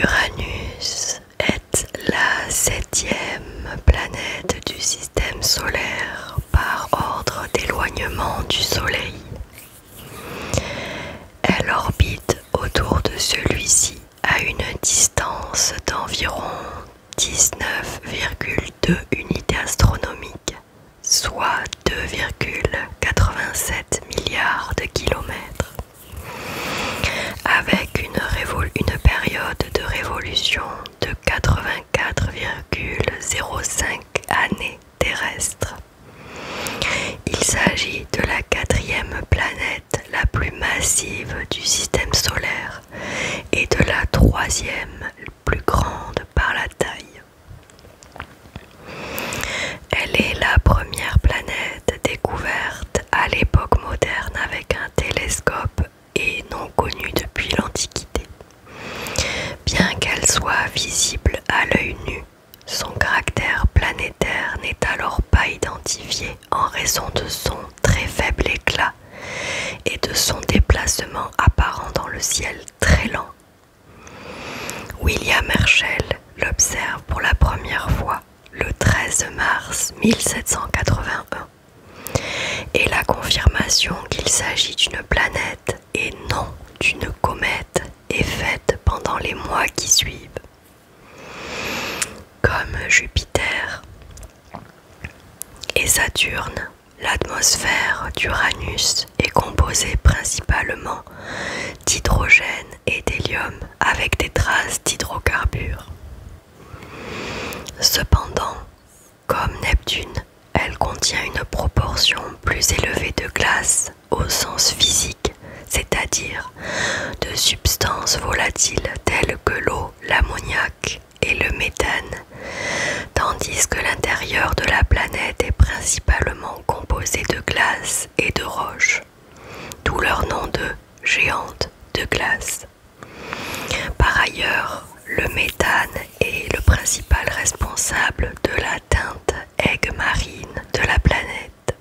Uranus est la 7e planète du système solaire par ordre d'éloignement du Soleil. Elle orbite autour de celui-ci à une distance d'environ 19,2 unités astronomiques, soit 2,87 milliards de kilomètres, avec une période de révolution de 84,05 années terrestres. Il s'agit de la 4e planète la plus massive du système solaire et de la 3e plus grande par la taille. Elle est la première planète découverte à l'époque moderne avec un télescope et non connue depuis l'Antiquité. Bien qu'elle soit visible à l'œil nu, son caractère planétaire n'est alors pas identifié en raison de son très faible éclat et de son déplacement apparent dans le ciel très lent. William Herschel l'observe pour la première fois le 13 mars 1781 et la confirmation qu'il s'agit d'une planète et non d'une comète est faite pendant les mois qui suivent. Comme Jupiter et Saturne, l'atmosphère d'Uranus est composée principalement d'hydrogène et d'hélium avec des traces d'hydrocarbures. Cependant, comme Neptune, elle contient une proportion plus élevée de glace au sens physique, c'est-à-dire de substances volatiles telles que l'eau, l'ammoniac et le méthane, tandis que l'intérieur de la planète est principalement composé de glace et de roches, d'où leur nom de géante de glace. Par ailleurs, le méthane est le principal responsable de la teinte aiguë marine de la planète.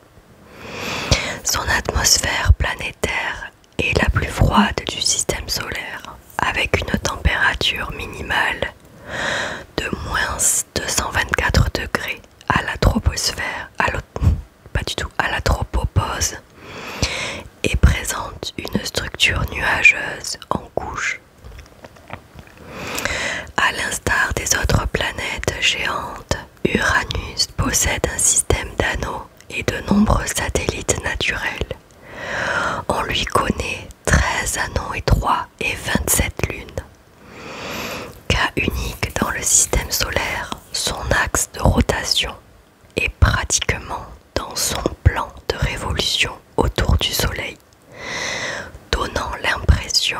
Son atmosphère planétaire est la plus froide du système solaire, avec une température minimale de moins 224 degrés à la troposphère, à la tropopause, et présente une structure nuageuse en couche. À l'instar des autres planètes géantes, Uranus possède un système d'anneaux et de nombreux satellites naturels. On lui connaît 13 anneaux étroits et 27 lunes. Cas unique dans le système solaire, son axe de rotation est pratiquement dans son plan de révolution autour du Soleil, donnant l'impression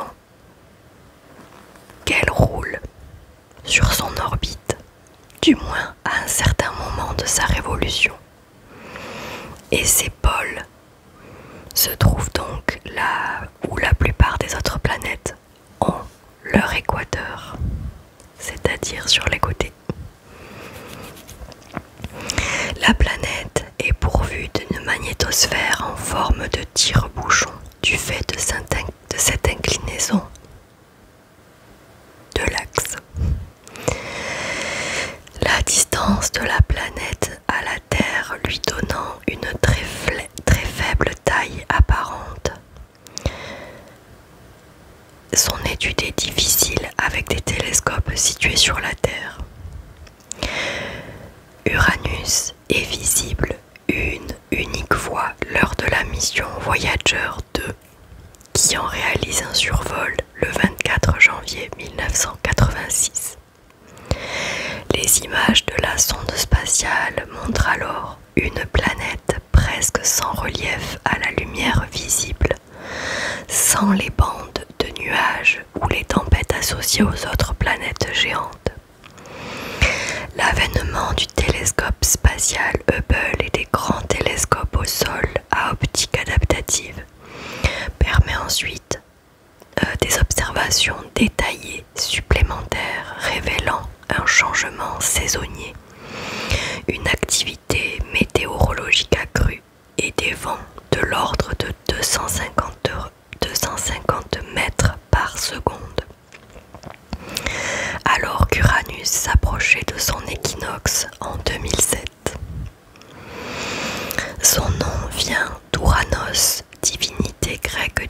qu'elle roule sur son orbite, du moins à un certain moment de sa révolution. Et ses pôles se trouvent donc là où la plupart des autres planètes ont leur équateur, c'est-à-dire sur les côtés. La planète est pourvue d'une magnétosphère en forme de tire-bouchon du fait de cette inclinaison de l'axe. La distance de la planète à la Terre lui donnant une très faible taille apparente. Son étude est difficile avec des télescopes situés sur la Terre. Uranus est visible une unique fois lors de la mission Voyager 2 qui en réalise un survol le 24 janvier 1986. Les images de la sonde spatiale montrent alors une planète presque sans relief à la lumière visible, sans les bandes de nuages ou les tempêtes associées aux autres planètes géantes. L'avènement du télescope spatial Hubble et des grands télescopes au sol à optique adaptative permet ensuite des observations détaillées supplémentaires révélant un changement saisonnier, une activité météorologique accrue et des vents de l'ordre de 250 mètres par seconde.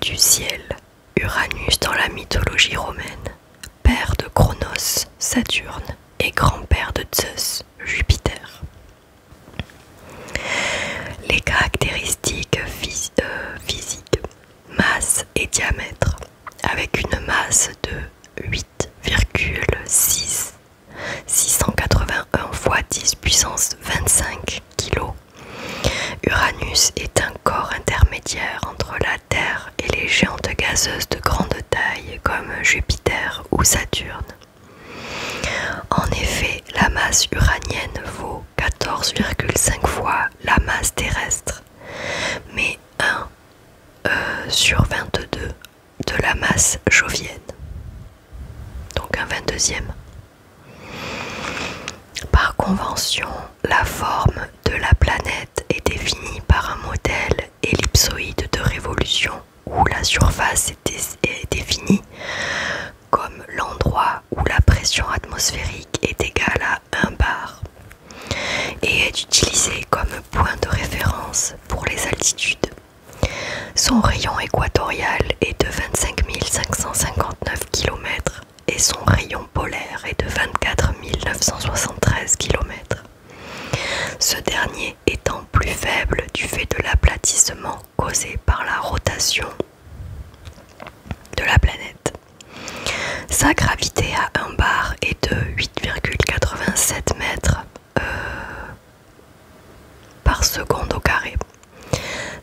du ciel, Uranus dans la mythologie romaine, père de Cronos, Saturne, et grand-père de Zeus, Jupiter. Les caractéristiques physiques, masse et diamètre, avec une masse de 8,681 fois 10 puissance 25 kg. Uranus est un corps intermédiaire entre la Terre et les géantes gazeuses de grande taille comme Jupiter ou Saturne. En effet, la masse uranienne vaut 14,5 fois la masse terrestre, mais 1 sur 22 de la masse jovienne, donc un 22e. Par convention, la forme de la planète est définie par un modèle ellipsoïde de révolution où la surface est définie comme l'endroit où la pression atmosphérique est égale à 1 bar et est utilisée comme point de référence pour les altitudes. Son rayon équatorial est de 25 559 km et son rayon polaire est de 24 973 km. Ce dernier étant plus faible du fait de l'aplatissement causé par la rotation de la planète. Sa gravité à 1 bar est de 8,87 mètres par seconde au carré,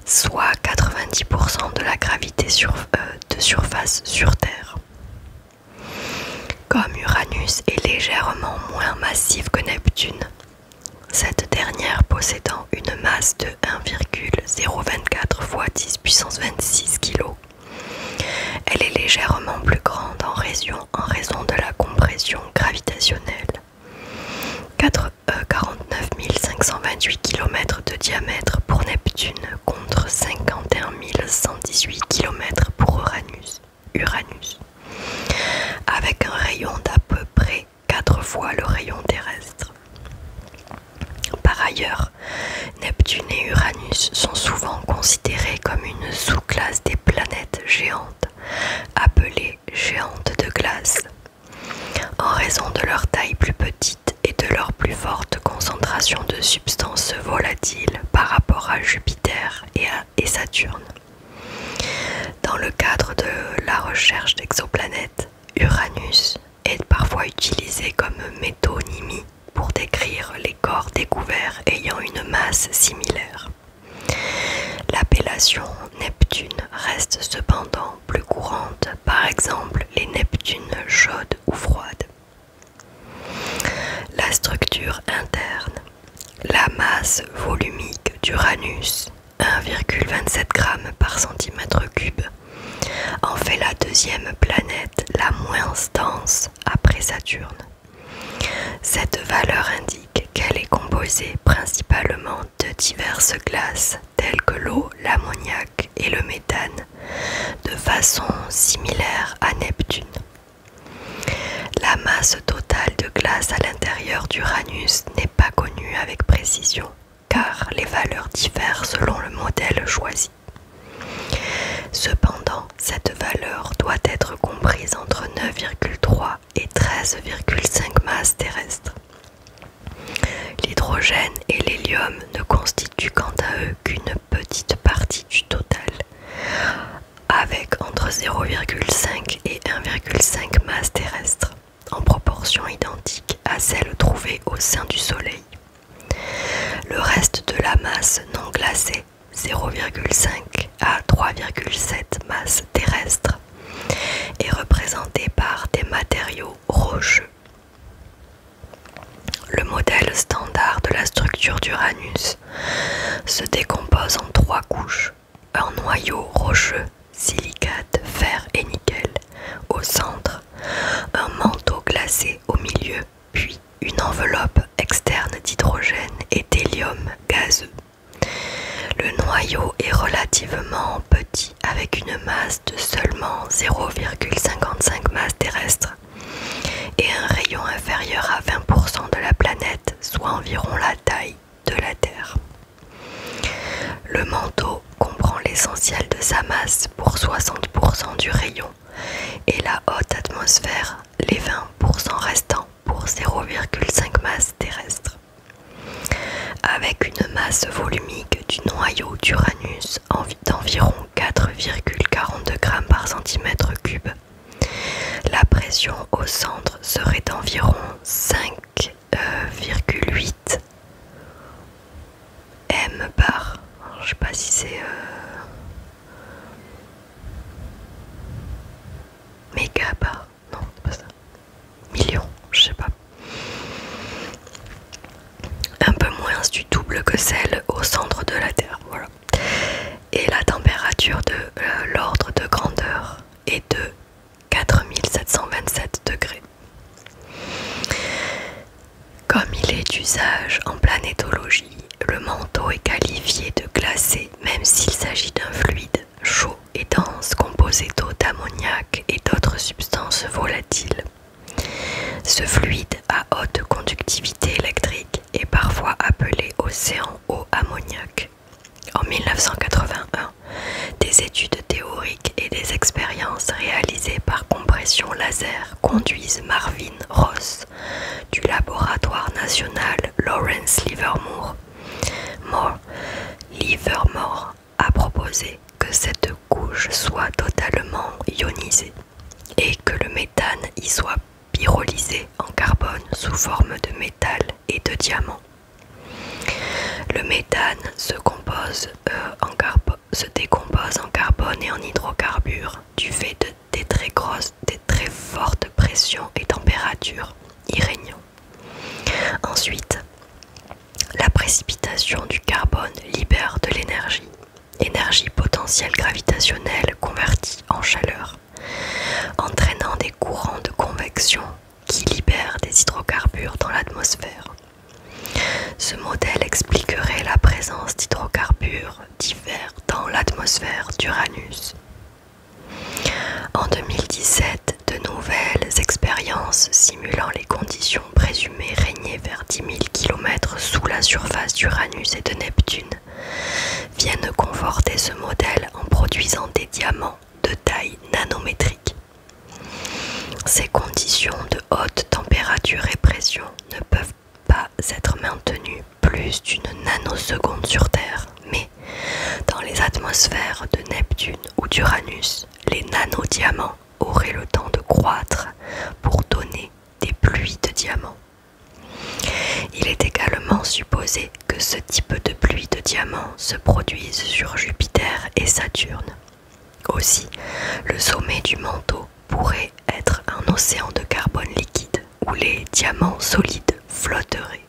soit 90% de la gravité de surface sur Terre. Comme Uranus est légèrement moins massive que Neptune, cette dernière possédant une masse de 1,024 fois 10 puissance 26 kg, elle est légèrement plus grande en raison de la compression gravitationnelle. 49 528 km de diamètre pour Neptune contre 51 118 km pour Uranus, avec un rayon d'à peu près 4 fois le rayon terrestre. Par ailleurs, Neptune et Uranus sont souvent considérés comme une sous-classe des planètes géantes, appelées géantes de glace, en raison de leur taille plus petite et de leur plus forte concentration de substances volatiles par rapport à Jupiter et Saturne. Dans le cadre de la recherche d'exoplanètes, Uranus est parfois utilisé comme métonymie pour décrire les corps découverts ayant une masse similaire. L'appellation Neptune reste cependant plus courante, par exemple les Neptunes chaudes ou froides. La structure interne. La masse volumique d'Uranus, 1,27 g par cm3, en fait la deuxième planète la moins dense après Saturne. Cette valeur indique qu'elle est composée principalement de diverses glaces telles que l'eau, l'ammoniac et le méthane, de façon similaire à Neptune. La masse totale de glace à l'intérieur d'Uranus n'est pas connue avec précision, car les valeurs diffèrent selon le modèle choisi. Cependant, cette valeur doit être comprise entre 9,3 et 13,5 masses terrestres. L'hydrogène et l'hélium ne constituent quant à eux qu'une petite partie du total, avec entre 0,5 et 1,5 masses terrestres, en proportion identique à celle trouvée au sein du Soleil. Le reste de la masse non glacée, 0,5 à 3,7 masses terrestres, est représenté par des matériaux rocheux. Le modèle standard de la structure d'Uranus se décompose en 3 couches, un noyau rocheux, silicate, fer et nickel, au centre, un manteau glacé au milieu, puis une enveloppe externe d'hydrogène et d'hélium gazeux. Le noyau est relativement petit avec une masse de seulement 0,55 masses terrestres et un rayon inférieur à 20% de la planète, soit environ la taille de la Terre. Le manteau comprend l'essentiel de sa sa masse pour 60% du rayon et la haute atmosphère les 20% restants pour 0,5 masse terrestre. Avec une masse volumique du noyau d'Uranus d'environ 4,42 grammes par centimètre cube, la pression au centre serait d'environ 5,8 m bar. Je sais pas si c'est méga bar. Non, c'est pas ça. Millions, je sais pas. Un peu moins du double que celle au centre de la Terre. Voilà. Et la température de l'ordre de grandeur est de 4727 degrés. Comme il est d'usage en planétologie, le manteau est qualifié de glacé même s'il s'agit d'un fluide chaud et dense composé d'eau, d'ammoniac et d'autres substances volatiles. Ce fluide à haute conductivité électrique est parfois appelé océan au ammoniac. En 1981, des études théoriques et des expériences réalisées par compression laser conduisent Marvin Ross du laboratoire national Lawrence Livermore a proposé que cette couche soit totalement ionisée et que le méthane y soit pyrolysé en carbone sous forme de métal et de diamant. Le méthane se décompose en carbone et en hydrocarbures du fait des très fortes pressions et températures y régnant. Ensuite, la précipitation du carbone libère de l'énergie, énergie potentielle gravitationnelle convertie en chaleur, entraînant des courants de convection qui libèrent des hydrocarbures dans l'atmosphère. Ce modèle expliquerait la présence d'hydrocarbures divers dans l'atmosphère d'Uranus. En 2017, de nouvelles expériences simulant les conditions présumées régner vers 10 000 km sous la surface d'Uranus et de Neptune viennent conforter ce modèle en produisant des diamants de taille nanométrique. Ces conditions de haute température et pression ne peuvent pas être maintenues plus d'une nanoseconde sur Terre, mais dans les atmosphères de Neptune ou d'Uranus, les nanodiamants auraient le temps de croître pour donner des pluies de diamants. Il est également supposé que ce type de pluie de diamants se produise sur Jupiter et Saturne. Aussi, le sommet du manteau pourrait être un océan de carbone liquide où les diamants solides flotteraient.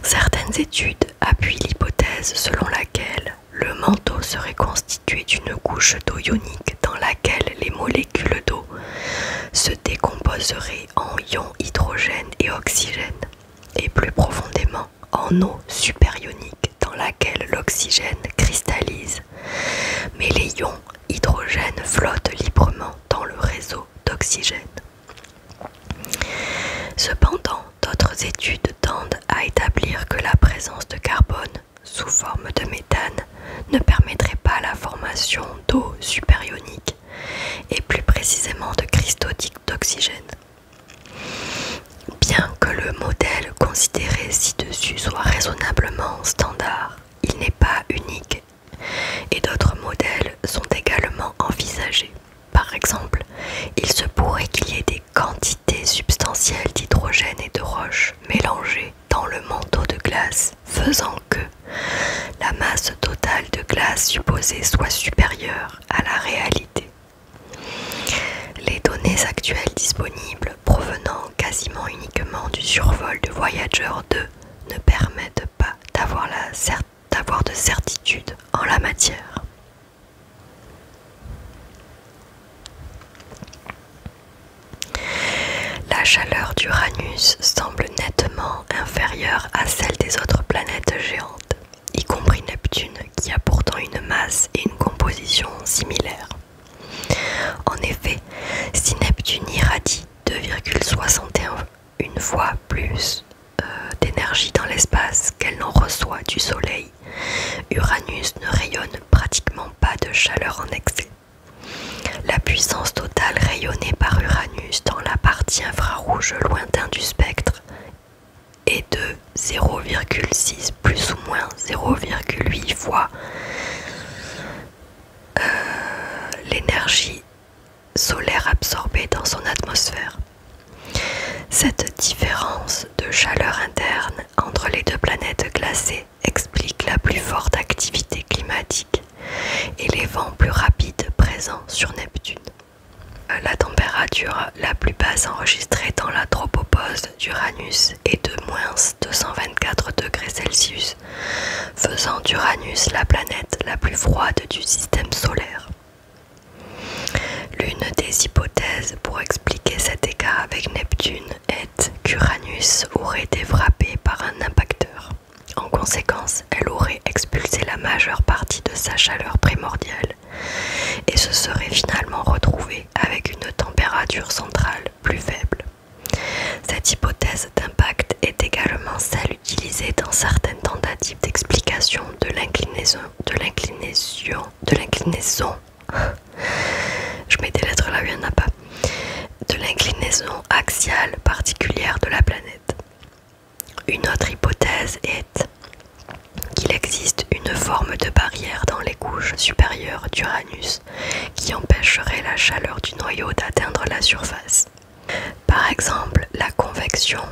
Certaines études appuient l'hypothèse selon laquelle le manteau serait constitué d'une couche d'eau ionique dans laquelle les molécules d'eau se décomposeraient en ions hydrogène et oxygène, et plus profondément en eau superionique dans laquelle l'oxygène cristallise, mais les ions hydrogène flottent librement dans le réseau d'oxygène. Cependant, d'autres études tendent à établir que la présence de carbone sous forme de méthane ne permettrait pas la formation d'eau superionique et plus précisément de cristaux d'oxygène. Bien que le modèle considéré ci-dessus soit raisonnablement standard, il n'est pas unique et d'autres modèles sont également envisagés. Par exemple, il se pourrait qu'il y ait des quantités substantielles d'hydrogène et de roche mélangées dans le manteau de glace, faisant que la masse totale de glace supposée soit supérieure à la réalité. Les données actuelles disponibles, provenant quasiment uniquement du survol de Voyager 2, ne permettent pas d'avoir de certitude en la matière. La chaleur d'Uranus semble nettement inférieure à celle des autres planètes géantes, y compris Neptune, qui a pourtant une masse et une composition similaires. En effet, si Neptune irradie 2,61 fois plus d'énergie d'énergie dans l'espace qu'elle n'en reçoit du Soleil, Uranus ne rayonne pratiquement pas de chaleur en excès. La puissance totale rayonnée par Uranus dans la partie infrarouge lointain du spectre est de 0,6 plus ou moins 0,8 fois l'énergie solaire absorbée dans son atmosphère. Cette différence de chaleur interne entre les deux planètes glacées explique la plus forte activité climatique et les vents plus rapides présents sur Neptune. La température la plus basse enregistrée dans la tropopause d'Uranus est de -224 degrés Celsius, faisant d'Uranus la planète la plus froide du système solaire. L'une des hypothèses pour expliquer cet écart avec Neptune est qu'Uranus aurait été frappé par un impacteur. En conséquence, elle aurait expulsé la majeure partie de sa chaleur primordiale et se serait finalement retrouvée avec une température centrale plus faible. Cette hypothèse d'impact est également celle utilisée dans certaines tentatives d'explication de l'inclinaison je mets des lettres là où il n'y en a pas, de l'inclinaison axiale particulière de la planète. Une autre hypothèse est qu'il existe une forme de barrière dans les couches supérieures d'Uranus qui empêcherait la chaleur du noyau d'atteindre la surface. Par exemple, la convection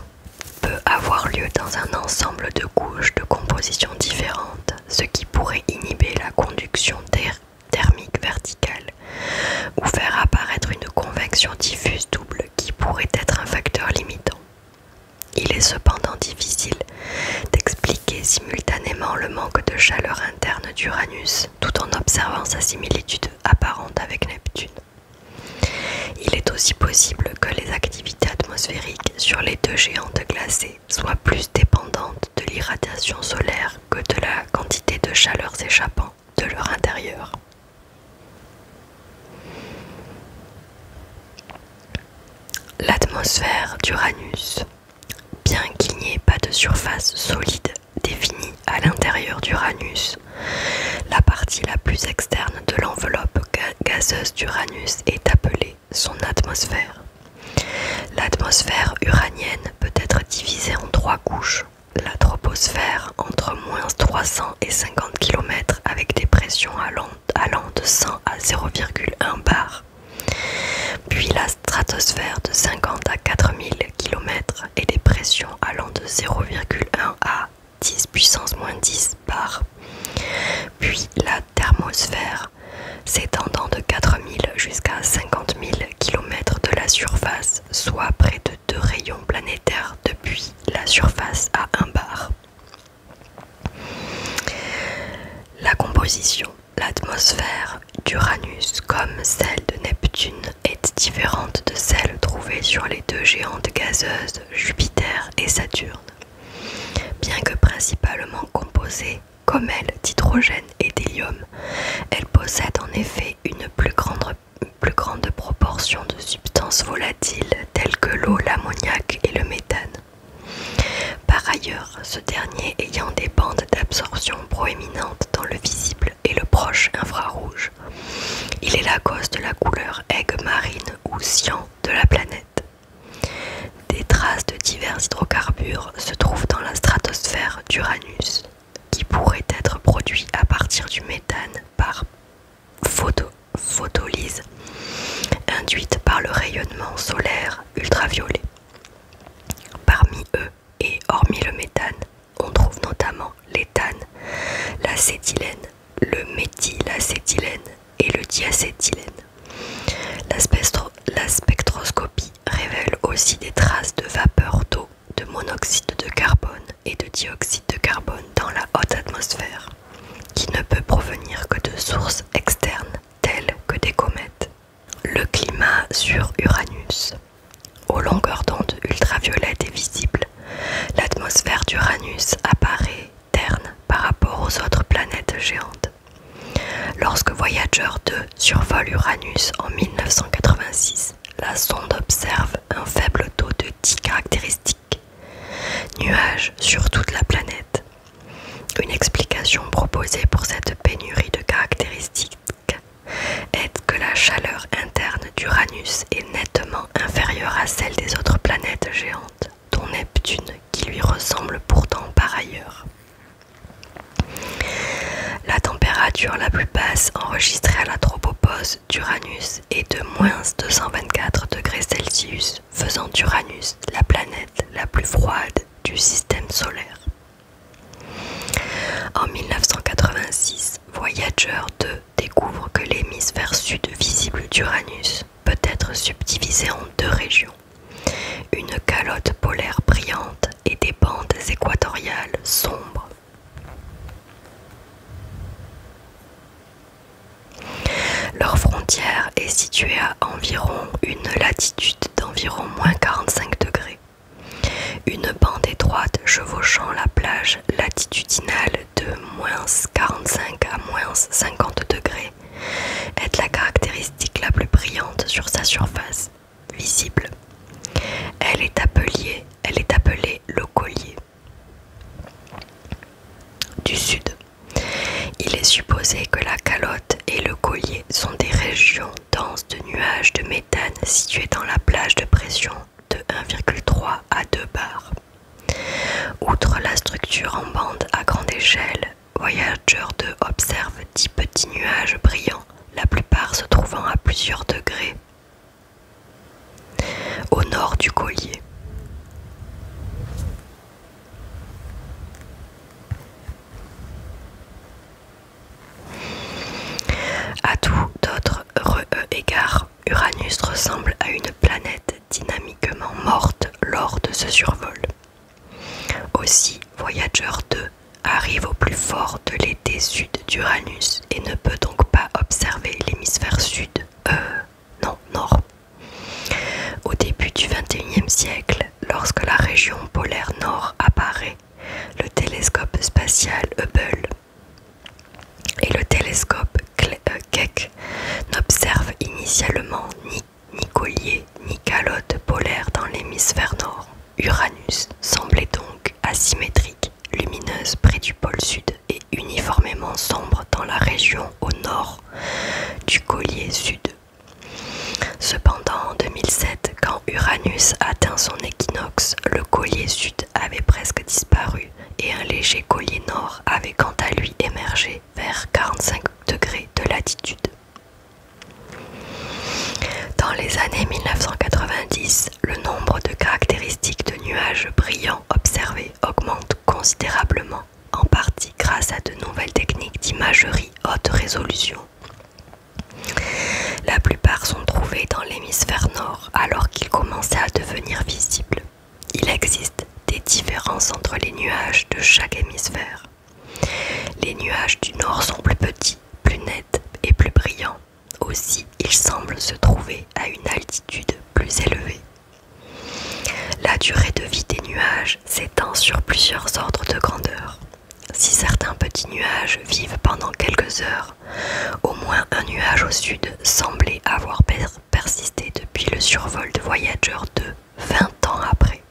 peut avoir lieu dans un ensemble de couches de composition différentes, ce qui pourrait inhiber la conduction thermique verticale ou faire apparaître une convection diffuse double qui pourrait être un facteur limitant. Il est cependant difficile d'expliquer simultanément le manque de chaleur interne d'Uranus tout en observant sa similitude apparente avec Neptune. Il est aussi possible que les activités atmosphériques sur les deux géantes glacées soient plus dépendantes de l'irradiation solaire que de la quantité de chaleur s'échappant de leur intérieur. L'atmosphère d'Uranus. Bien qu'il n'y ait pas de surface solide définie à l'intérieur d'Uranus, la partie la plus externe de l'enveloppe gazeuse d'Uranus est appelée son atmosphère. L'atmosphère uranienne peut être divisée en 3 couches. La troposphère entre -300 et 50 km avec des pressions allant de 100 à 0,1 bar. Puis la stratosphère de 50 à 4000 km et des pressions allant de 0,1 à 10 puissance -10 bar. Puis la thermosphère s'étendant de 4000 jusqu'à 50 000 km de la surface, soit près de 2 rayons planétaires depuis la surface à 1 bar. La composition. L'atmosphère d'Uranus, comme celle de Neptune, est différente de celle trouvée sur les deux géantes gazeuses Jupiter et Saturne. Bien que principalement composée, comme elle, d'hydrogène et d'hélium, elle possède en effet une plus grande proportion de substances volatiles telles que l'eau, l'ammoniac et le méthane. Par ailleurs, ce dernier ayant des bandes d'absorption proéminentes dans le visible et le proche infrarouge, il est la cause de la couleur aigue marine ou cyan de la planète. Des traces de divers hydrocarbures se trouvent dans la stratosphère d'Uranus, qui pourraient être produits à partir du méthane par photolyse induite par le rayonnement solaire ultraviolet. Parmi eux, et hormis le méthane, on trouve notamment l'éthane, l'acétylène, le méthylacétylène et le diacétylène. La spectroscopie révèle aussi des traces de vapeur d'eau, de monoxyde de carbone et de dioxyde de carbone dans la haute atmosphère, qui ne peut provenir que de sources externes telles que des comètes. Le climat sur Uranus. Aux longueurs d'onde ultraviolettes et visibles, l'atmosphère d'Uranus apparaît terne par rapport aux autres planètes géantes. Lorsque Voyager 2 survole Uranus en 1986, la sonde observe un faible taux de 10 caractéristiques. nuages sur toute la planète. Une explication proposée pour cette pénurie de caractéristiques est que la chaleur interne d'Uranus est nettement inférieure à celle des autres planètes géantes, dont Neptune, qui lui ressemble pourtant par ailleurs. La température la plus basse enregistrée à la tropopause d'Uranus est de -224 degrés Celsius, faisant d'Uranus la planète la plus froide du système solaire. En 1986, Voyager 2 découvre que l'hémisphère sud visible d'Uranus peut être subdivisé en deux régions, une calotte polaire brillante et des bandes équatoriales sombres. Leur frontière est située à environ une latitude d'environ -45 degrés. Une bande étroite chevauchant la plage latitudinale de -45 à -50 degrés est la caractéristique la plus brillante sur sa surface visible. Elle est appelée le collier du sud. Il est supposé que la calotte et le collier sont des régions denses de nuages de méthane situées dans la plage de pression de 1,3 à 2 bars. Outre la structure en bande à grande échelle, Voyager 2 observe 10 petits nuages brillants, la plupart se trouvant à plusieurs degrés au nord du collier. À tout d'autres égards, Uranus ressemble à une planète dynamiquement morte lors de ce survol. Aussi, Voyager 2 arrive au plus fort de l'été sud d'Uranus et ne peut donc pas observer l'hémisphère sud, nord. Au début du XXIe siècle, lorsque la région polaire nord apparaît, le télescope spatial Hubble et le télescope Keck n'observent initialement ni collier ni calotte polaire dans l'hémisphère nord. Uranus semblait donc asymétrique, lumineuse près du pôle sud et uniformément sombre dans la région au nord du collier sud. Cependant, en 2007, quand Uranus atteint son équinoxe, le collier sud avait presque disparu et un léger collier nord avait quant à lui émergé vers 45 degrés de latitude. Dans les années 1990, le nombre de caractéristiques de nuages brillants observés augmente considérablement, en partie grâce à de nouvelles techniques d'imagerie haute résolution. La plupart sont trouvés dans l'hémisphère nord alors qu'ils commençaient à devenir visibles. Il existe des différences entre les nuages de chaque hémisphère. Les nuages du nord sont plus petits, plus nets et plus brillants. Aussi, ils semblent se trouver à une altitude plus élevée. La durée de vie des nuages s'étend sur plusieurs ordres de grandeur. Si certains petits nuages vivent pendant quelques heures, au moins un nuage au sud semblait avoir persisté depuis le survol de Voyager 2, 20 ans après.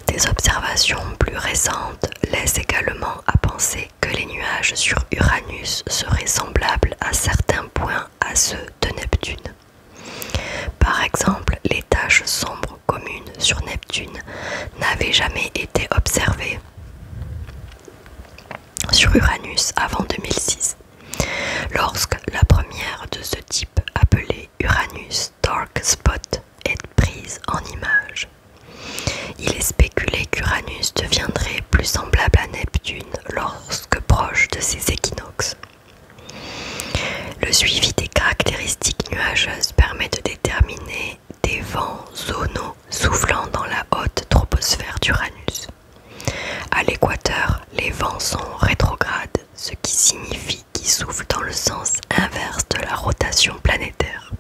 Des observations plus récentes laissent également à penser que les nuages sur Uranus seraient semblables à certains points à ceux de Neptune. Par exemple, les taches sombres communes sur Neptune n'avaient jamais été observées sur Uranus avant 2006, lorsque la première de ce type, appelée Uranus Dark Spot, est prise en image. Il est spéculé qu'Uranus deviendrait plus semblable à Neptune lorsque proche de ses équinoxes. Le suivi des caractéristiques nuageuses permet de déterminer des vents zonaux soufflant dans la haute troposphère d'Uranus. À l'équateur, les vents sont rétrogrades, ce qui signifie qu'ils soufflent dans le sens inverse de la rotation planétaire.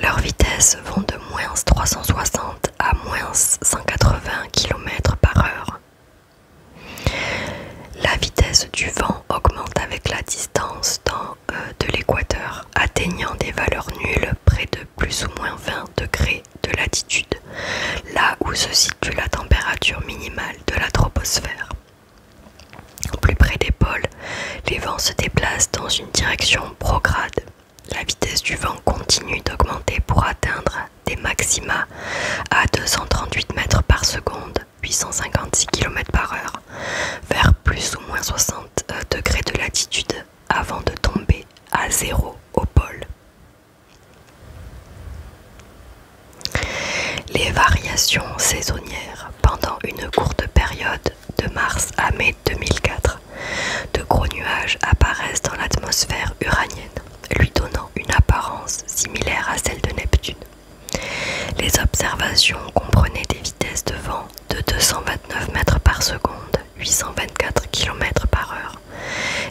Leurs vitesses vont de -360 à -180 km/h. La vitesse du vent augmente avec la distance de l'équateur, atteignant des valeurs nulles près de plus ou moins 20 degrés de latitude, là où se situe la variation prograde. La vitesse du vent continue d'augmenter pour atteindre des maxima à 238 mètres par seconde, 856 km par heure, vers plus ou moins 60 degrés de latitude avant de tomber à zéro au pôle. Les variations saisonnières pendant une courte période de mars à mai 2004, de gros nuages apparaissent dans l'atmosphère uranienne, lui donnant une apparence similaire à celle de Neptune. Les observations comprenaient des vitesses de vent de 229 mètres par seconde, 824 km par heure,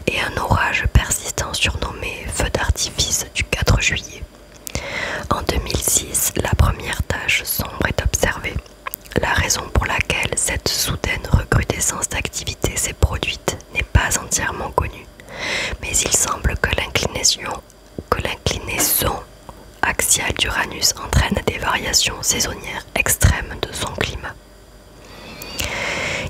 et un orage persistant surnommé feu d'artifice du 4 juillet. En 2006, la première tache sombre est observée. La raison pour laquelle cette soudaine recrudescence d'activité s'est produite n'est pas entièrement connue, mais il semble que l'inclinaison axiale d'Uranus entraîne des variations saisonnières extrêmes de son climat.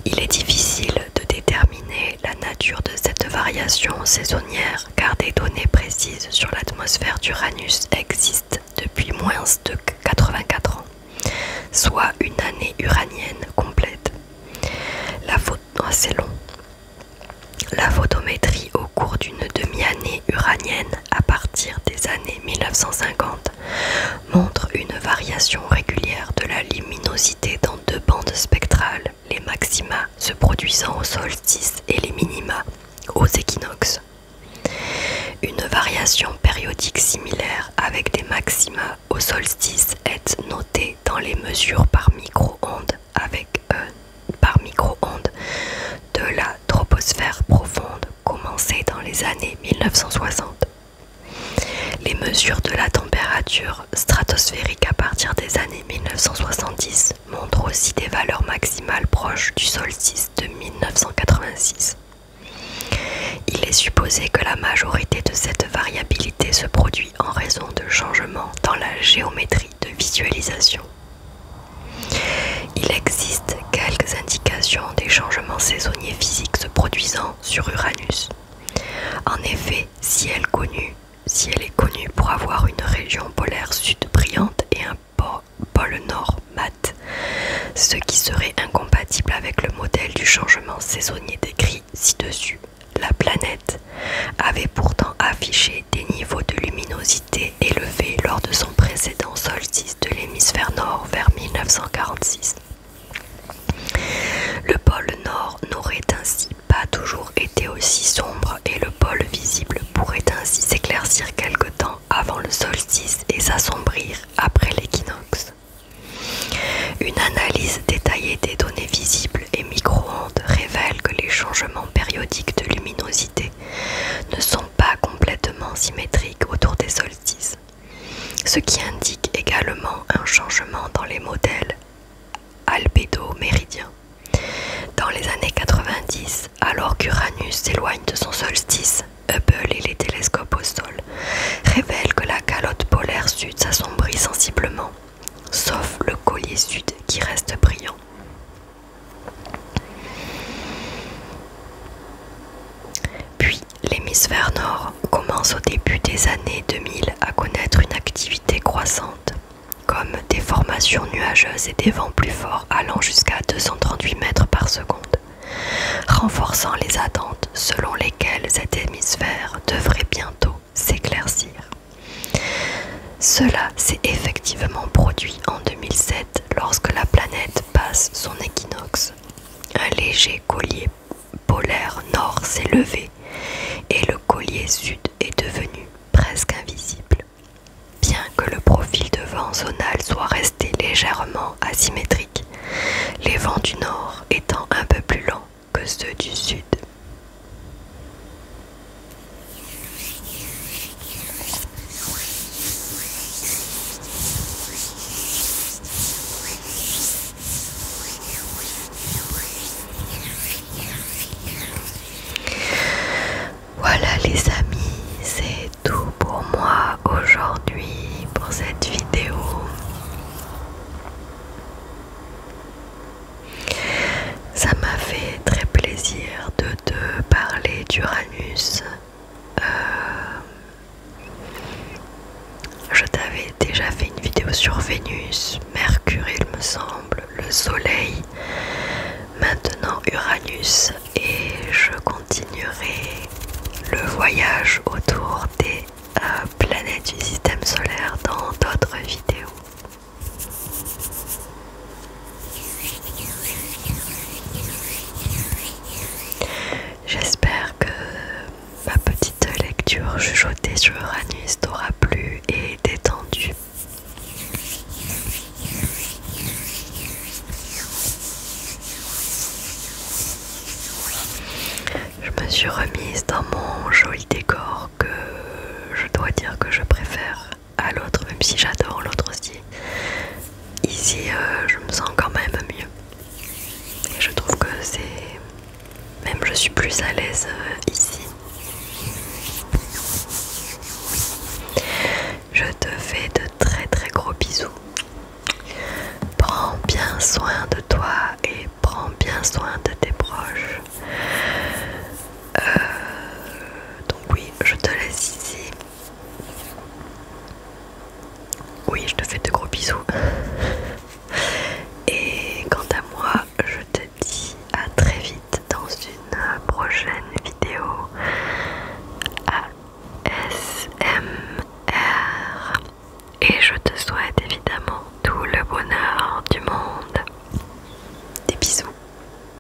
Il est difficile de déterminer la nature de cette variation saisonnière car des données précises sur l'atmosphère d'Uranus existent depuis moins de 84 ans, soit une année uranienne complète. C'est long. La photométrie au cours d'une demi-année uranienne à partir des années 1950 montre une variation régulière de la luminosité dans deux bandes spectrales, les maxima se produisant au solstice et les minima aux équinoxes. Une variation périodique similaire avec des maxima au solstice est notée dans les mesures par micro-ondes de la troposphère profonde commencée dans les années 1960. Les mesures de la température stratosphérique à partir des années 1970 montrent aussi des valeurs maximales proches du solstice de 1986. Il est supposé que la majorité de cette variabilité se produit en raison de changements dans la géométrie de visualisation. Il existe quelques indications des changements saisonniers physiques se produisant sur Uranus. En effet, si elle est connue pour avoir une région polaire sud brillante et un pôle nord mat, ce qui serait incompatible avec le modèle du changement saisonnier décrit ci-dessus, la planète avait pourtant affiché des niveaux de luminosité élevés lors de son précédent solstice de l'hémisphère nord vers 1946. Le pôle nord n'aurait ainsi pas toujours été aussi sombre et le pôle visible pourrait ainsi s'éclaircir quelque temps avant le solstice et s'assombrir après l'équinoxe. Une analyse détaillée des données visibles et micro-ondes révèle que les changements périodiques de luminosité ne sont pas complètement symétriques autour des solstices, ce qui indique également un changement dans les modèles albédo-méridiens. Dans les années 90, alors qu'Uranus s'éloigne de son solstice, Hubble et les télescopes au sol révèlent que la calotte polaire sud s'assombrit sensiblement, sauf le collier sud qui reste brillant. Puis, l'hémisphère nord commence au début des années 2000 à connaître une activité croissante, comme des formations nuageuses et des vents plus forts allant jusqu'à 238 mètres par seconde, renforçant les attentes selon lesquelles cet hémisphère devrait bientôt s'éclaircir. Cela s'est effectivement produit en 2007 lorsque la planète passe son équinoxe. Un léger collier polaire nord s'est levé et le collier sud est devenu presque invisible. Bien que le profil de vent zonal soit resté légèrement asymétrique, les vents du nord étant un peu plus lents que ceux du sud. Voilà les amis, c'est tout pour moi aujourd'hui pour cette vidéo. Ça m'a fait très plaisir de sur Vénus, Mercure il me semble, le Soleil, maintenant Uranus, et je continuerai le voyage autour des planètes du système solaire dans d'autres vidéos. J'espère que ma petite lecture chuchotée sur Uranus t'aura plu et détendu. Je me suis remise dans mon joli décor que je dois dire que je préfère à l'autre, même si j'adore l'autre aussi. Ici, je me sens quand même mieux. Et je trouve que c'est... Même je suis plus à l'aise ici. Je te fais de très très gros bisous. Prends bien soin de toi et prends bien soin de tes proches. Donc oui, je te laisse ici. Oui, je te fais de gros bisous.